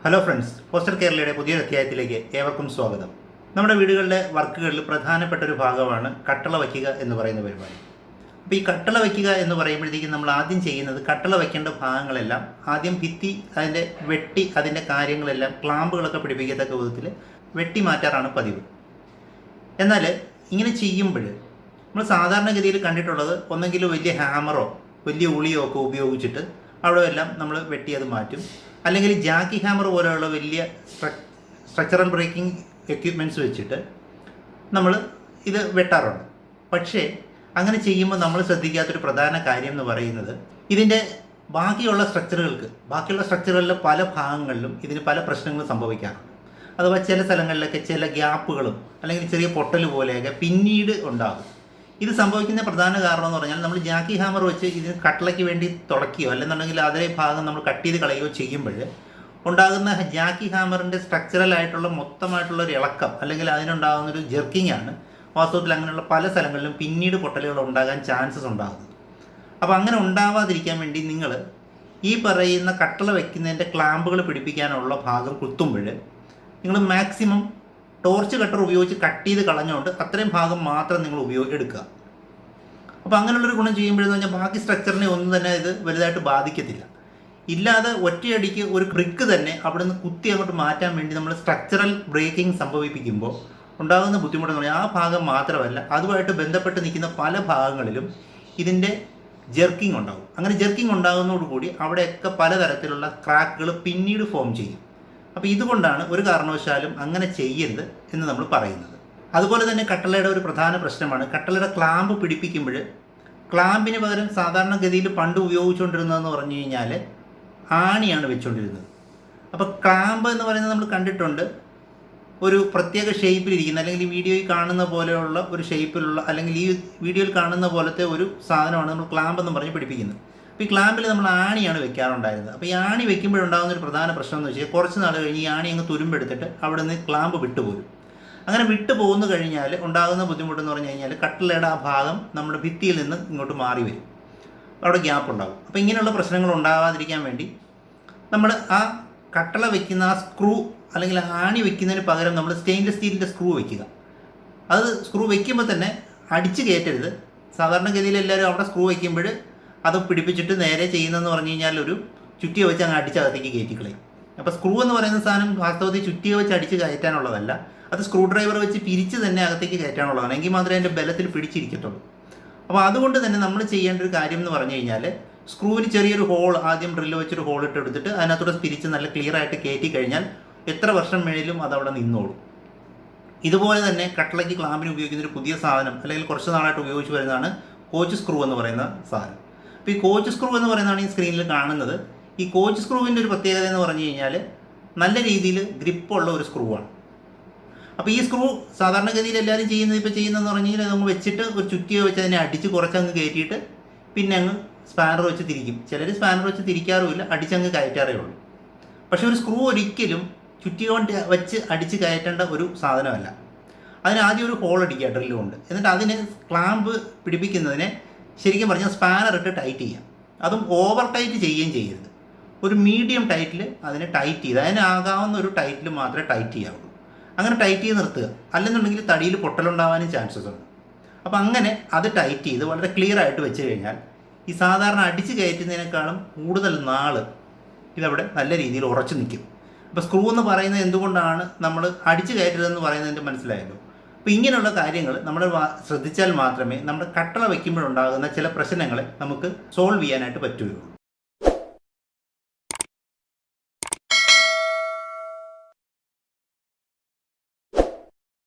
Hello friends, poster കേരളയുടെ പുതിയൊരു അധ്യായത്തിലേക്ക് ഏവർക്കും സ്വാഗതം. നമ്മുടെ വീടുകളിലെ വർക്കുകളിൽ പ്രധാനപ്പെട്ട ഒരു ഭാഗമാണ് കട്ടള വയ്ക്കുക എന്ന് പറയുന്ന പരിപാടി. അപ്പോൾ ഈ കട്ടള വയ്ക്കുക എന്ന് പറയുമ്പോഴത്തേക്കും നമ്മൾ ആദ്യം ചെയ്യുന്നത് കട്ടള വയ്ക്കേണ്ട ഭാഗങ്ങളെല്ലാം ആദ്യം ഭിത്തി അതിൻ്റെ വെട്ടി അതിൻ്റെ കാര്യങ്ങളെല്ലാം ക്ലാമ്പുകളൊക്കെ പിടിപ്പിക്കത്തക്ക വിധത്തിൽ വെട്ടി മാറ്റാറാണ് പതിവ്. എന്നാൽ ഇങ്ങനെ ചെയ്യുമ്പോൾ നമ്മൾ സാധാരണഗതിയിൽ കണ്ടിട്ടുള്ളത് ഒന്നെങ്കിൽ വലിയ ഹാമറോ വലിയ ഉളിയോ ഒക്കെ ഉപയോഗിച്ചിട്ട് അവിടെ എല്ലാം നമ്മൾ വെട്ടി അത് മാറ്റും. അല്ലെങ്കിൽ ജാക്കി ഹാമർ പോലെയുള്ള വലിയ സ്ട്രക്ചറൽ ബ്രേക്കിംഗ് എക്യുപ്മെൻറ്റ്സ് വെച്ചിട്ട് നമ്മൾ ഇത് വെട്ടാറുണ്ട്. പക്ഷേ അങ്ങനെ ചെയ്യുമ്പോൾ നമ്മൾ ശ്രദ്ധിക്കാത്തൊരു പ്രധാന കാര്യം എന്ന് പറയുന്നത് ഇതിൻ്റെ ബാക്കിയുള്ള സ്ട്രക്ചറുകളിലെ പല ഭാഗങ്ങളിലും ഇതിന് പല പ്രശ്നങ്ങളും സംഭവിക്കാറുണ്ട്. അഥവാ ചില സ്ഥലങ്ങളിലൊക്കെ ചില ഗ്യാപ്പുകളും അല്ലെങ്കിൽ ചെറിയ പൊട്ടൽ പോലെയൊക്കെ പിന്നീട് ഉണ്ടാകും. ഇത് സംഭവിക്കുന്ന പ്രധാന കാരണം എന്ന് പറഞ്ഞാൽ നമ്മൾ ജാക്കി ഹാമർ വെച്ച് ഇതിന് കട്ടളയ്ക്ക് വേണ്ടി തുടക്കുകയോ അല്ലെന്നുണ്ടെങ്കിൽ അതേ ഭാഗം നമ്മൾ കട്ട് ചെയ്ത് കളയുകയോ ചെയ്യുമ്പോൾ ഉണ്ടാകുന്ന ജാക്കി ഹാമറിൻ്റെ സ്ട്രക്ചറലായിട്ടുള്ള മൊത്തമായിട്ടുള്ള ഒരു ഇളക്കം അല്ലെങ്കിൽ അതിനുണ്ടാകുന്നൊരു ജെർക്കിംഗ് ആണ് വാസ്തവത്തിൽ അങ്ങനെയുള്ള പല സ്ഥലങ്ങളിലും പിന്നീട് പൊട്ടലുകൾ ഉണ്ടാകാൻ ചാൻസസ് ഉണ്ടാകുന്നത്. അപ്പോൾ അങ്ങനെ ഉണ്ടാവാതിരിക്കാൻ വേണ്ടി നിങ്ങൾ ഈ പറയുന്ന കട്ടള വയ്ക്കുന്നതിൻ്റെ ക്ലാമ്പുകൾ പിടിപ്പിക്കാനുള്ള ഭാഗം കുത്തുമ്പോൾ നിങ്ങൾ മാക്സിമം ടോർച്ച് കട്ടർ ഉപയോഗിച്ച് കട്ട് ചെയ്ത് കളഞ്ഞുകൊണ്ട് അത്രയും ഭാഗം മാത്രം നിങ്ങൾ എടുക്കുക. അപ്പോൾ അങ്ങനെയുള്ളൊരു ഗുണം ചെയ്യുമ്പോഴെന്ന് പറഞ്ഞാൽ ബാക്കി സ്ട്രക്ചറിനെ ഒന്നും തന്നെ ഇത് വലുതായിട്ട് ബാധിക്കത്തില്ല. ഇല്ലാതെ ഒറ്റയടിക്ക് ഒരു ബ്രിക്ക് തന്നെ അവിടെ നിന്ന് കുത്തി അങ്ങോട്ട് മാറ്റാൻ വേണ്ടി നമ്മൾ സ്ട്രക്ചറൽ ബ്രേക്കിംഗ് സംഭവിപ്പിക്കുമ്പോൾ ഉണ്ടാകുന്ന ബുദ്ധിമുട്ടെന്ന് പറഞ്ഞാൽ ആ ഭാഗം മാത്രമല്ല അതുമായിട്ട് ബന്ധപ്പെട്ട് നിൽക്കുന്ന പല ഭാഗങ്ങളിലും ഇതിൻ്റെ ജെർക്കിംഗ് ഉണ്ടാകും. അങ്ങനെ ജെർക്കിംഗ് ഉണ്ടാകുന്നതോടുകൂടി അവിടെയൊക്കെ പലതരത്തിലുള്ള ക്രാക്കുകൾ പിന്നീട് ഫോം ചെയ്യും. അപ്പോൾ ഇതുകൊണ്ടാണ് ഒരു കാരണവശാലും അങ്ങനെ ചെയ്യരുത് എന്ന് നമ്മൾ പറയുന്നത്. അതുപോലെ തന്നെ കട്ടളയുടെ ഒരു പ്രധാന പ്രശ്നമാണ് കട്ടളയുടെ ക്ലാമ്പ് പിടിപ്പിക്കുമ്പോൾ ക്ലാമ്പിന് പകരം സാധാരണഗതിയിൽ പണ്ട് ഉപയോഗിച്ചുകൊണ്ടിരുന്നതെന്ന് പറഞ്ഞു കഴിഞ്ഞാൽ ആണിയാണ് വെച്ചുകൊണ്ടിരുന്നത്. അപ്പോൾ ക്ലാമ്പ് എന്ന് പറയുന്നത് നമ്മൾ കണ്ടിട്ടുണ്ട് ഒരു പ്രത്യേക ഷേപ്പിലിരിക്കുന്ന അല്ലെങ്കിൽ ഈ വീഡിയോയിൽ കാണുന്ന പോലെയുള്ള ഒരു ഷേപ്പിലുള്ള അല്ലെങ്കിൽ ഈ വീഡിയോയിൽ കാണുന്ന പോലത്തെ ഒരു സാധനമാണ് നമ്മൾ ക്ലാമ്പ് എന്ന് പറഞ്ഞ് പിടിപ്പിക്കുന്നത്. അപ്പോൾ ഈ ക്ലാമ്പിൽ നമ്മൾ ആണിയാണ് വെക്കാറുണ്ടായിരുന്നത്. അപ്പോൾ ഈ ആണി വെക്കുമ്പോഴുണ്ടാകുന്ന ഒരു പ്രധാന പ്രശ്നം എന്ന് വെച്ചാൽ കുറച്ച് നാൾ കഴിഞ്ഞ് ഈ ആണി അങ്ങ് തുരുമ്പെടുത്തിട്ട് അവിടെ നിന്ന് ക്ലാമ്പ് വിട്ടുപോരും. അങ്ങനെ വിട്ടു പോകുന്നു കഴിഞ്ഞാൽ ഉണ്ടാകുന്ന ബുദ്ധിമുട്ടെന്ന് പറഞ്ഞു കഴിഞ്ഞാൽ കട്ടളയുടെ ആ ഭാഗം നമ്മുടെ ഭിത്തിയിൽ നിന്ന് ഇങ്ങോട്ട് മാറി വരും, അവിടെ ഗ്യാപ്പ് ഉണ്ടാകും. അപ്പോൾ ഇങ്ങനെയുള്ള പ്രശ്നങ്ങൾ ഉണ്ടാകാതിരിക്കാൻ വേണ്ടി നമ്മൾ ആ കട്ടള വെക്കുന്ന ആ സ്ക്രൂ അല്ലെങ്കിൽ ആണി വെക്കുന്നതിന് പകരം നമ്മൾ സ്റ്റെയിൻലെസ് സ്റ്റീലിൻ്റെ സ്ക്രൂ വെക്കുക. അത് സ്ക്രൂ വെക്കുമ്പോൾ തന്നെ അടിച്ച് കയറ്റരുത്. സാധാരണഗതിയിൽ എല്ലാവരും അവിടെ സ്ക്രൂ വയ്ക്കുമ്പോൾ അത് പിടിപ്പിച്ചിട്ട് നേരെ ചെയ്യുന്നതെന്ന് പറഞ്ഞു കഴിഞ്ഞാൽ ഒരു ചുറ്റിയ വെച്ച് അങ്ങ് അടിച്ചകത്തേക്ക് കയറ്റിക്കളയും. അപ്പോൾ സ്ക്രൂ എന്ന് പറയുന്ന സാധനം വാസ്തവത്തിൽ ചുറ്റിയ വെച്ച് അടിച്ച് കയറ്റാനുള്ളതല്ല, അത് സ്ക്രൂ ഡ്രൈവർ വെച്ച് പിരിച്ച് തന്നെ അകത്തേക്ക് കയറ്റാനുള്ളതാണ്. എങ്കിൽ മാത്രമേ അതിൻ്റെ ബലത്തിൽ പിടിച്ചിരിക്കത്തുള്ളൂ. അപ്പോൾ അതുകൊണ്ട് തന്നെ നമ്മൾ ചെയ്യേണ്ട ഒരു കാര്യം എന്ന് പറഞ്ഞു കഴിഞ്ഞാൽ സ്ക്രൂവിന് ചെറിയൊരു ഹോൾ ആദ്യം ഡ്രില്ല് വെച്ചൊരു ഹോൾ എടുത്തിട്ട് അതിനകത്തൂടെ പിരിച്ച് നല്ല ക്ലിയർ ആയിട്ട് കയറ്റി കഴിഞ്ഞാൽ എത്ര വർഷം വേണേലും അതവിടെ നിന്നോളും. ഇതുപോലെ തന്നെ കട്ടളയ്ക്ക് ക്ലാമ്പിന് ഉപയോഗിക്കുന്ന ഒരു പുതിയ സാധനം അല്ലെങ്കിൽ കുറച്ച് നാളായിട്ട് ഉപയോഗിച്ച് വരുന്നതാണ് കോച്ച് സ്ക്രൂ എന്ന് പറയുന്ന സാധനം. അപ്പോൾ ഈ കോച്ച് സ്ക്രൂ എന്ന് പറയുന്നതാണ് ഈ സ്ക്രീനിൽ കാണുന്നത്. ഈ കോച്ച് സ്ക്രൂവിൻ്റെ ഒരു പ്രത്യേകത എന്ന് പറഞ്ഞു കഴിഞ്ഞാൽ നല്ല രീതിയിൽ ഗ്രിപ്പുള്ള ഒരു സ്ക്രൂ ആണ്. അപ്പോൾ ഈ സ്ക്രൂ സാധാരണഗതിയിൽ എല്ലാവരും ചെയ്യുന്നതെന്ന് പറഞ്ഞു കഴിഞ്ഞാൽ നമ്മൾ വെച്ചിട്ട് ഒരു ചുറ്റിയോ വെച്ച് അതിനെ അടിച്ച് കുറച്ചങ്ങ് കയറ്റിയിട്ട് പിന്നെ അങ്ങ് സ്പാനർ വെച്ച് തിരിക്കും. ചിലർ സ്പാനർ വെച്ച് തിരിക്കാറുമില്ല, അടിച്ചങ്ങ് കയറ്റാറേ ഉള്ളൂ. പക്ഷേ ഒരു സ്ക്രൂ ഒരിക്കലും ചുറ്റിക കൊണ്ട് വെച്ച് അടിച്ച് കയറ്റേണ്ട ഒരു സാധനമല്ല. അതിന് ആദ്യം ഒരു ഹോൾ അടിക്കുക ഡ്രില്ല് കൊണ്ട്. എന്നിട്ട് അതിന് ക്ലാമ്പ് പിടിപ്പിക്കുന്നതിനെ ശരിക്കും പറഞ്ഞാൽ സ്പാനർ ഇട്ട് ടൈറ്റ് ചെയ്യാം. അതും ഓവർ ടൈറ്റ് ചെയ്യുകയും ചെയ്യരുത്. ഒരു മീഡിയം ടൈറ്റിൽ അതിനെ ടൈറ്റ് ചെയ്ത് അതിനാകാവുന്ന ഒരു ടൈറ്റിൽ മാത്രമേ ടൈറ്റ് ചെയ്യാവുള്ളൂ. അങ്ങനെ ടൈറ്റ് ചെയ്ത് നിർത്തുക. അല്ലെന്നുണ്ടെങ്കിൽ തടിയിൽ പൊട്ടലുണ്ടാവാനും ചാൻസസ് ഉണ്ട്. അപ്പോൾ അങ്ങനെ അത് ടൈറ്റ് ചെയ്ത് വളരെ ക്ലിയർ ആയിട്ട് വെച്ച് കഴിഞ്ഞാൽ ഈ സാധാരണ അടിച്ച് കയറ്റുന്നതിനേക്കാളും കൂടുതൽ നാൾ ഇതവിടെ നല്ല രീതിയിൽ ഉറച്ചു നിൽക്കും. അപ്പോൾ സ്ക്രൂ എന്ന് പറയുന്നത് എന്തുകൊണ്ടാണ് നമ്മൾ അടിച്ച് കയറ്റരുതെന്ന് പറയുന്നതിൻ്റെ മനസ്സിലായല്ലോ. അപ്പോൾ ഇങ്ങനെയുള്ള കാര്യങ്ങൾ നമ്മൾ ശ്രദ്ധിച്ചാൽ മാത്രമേ നമ്മുടെ കട്ടള വയ്ക്കുമ്പോഴുണ്ടാകുന്ന ചില പ്രശ്നങ്ങളെ നമുക്ക് സോൾവ് ചെയ്യാനായിട്ട് പറ്റുകയുള്ളൂ.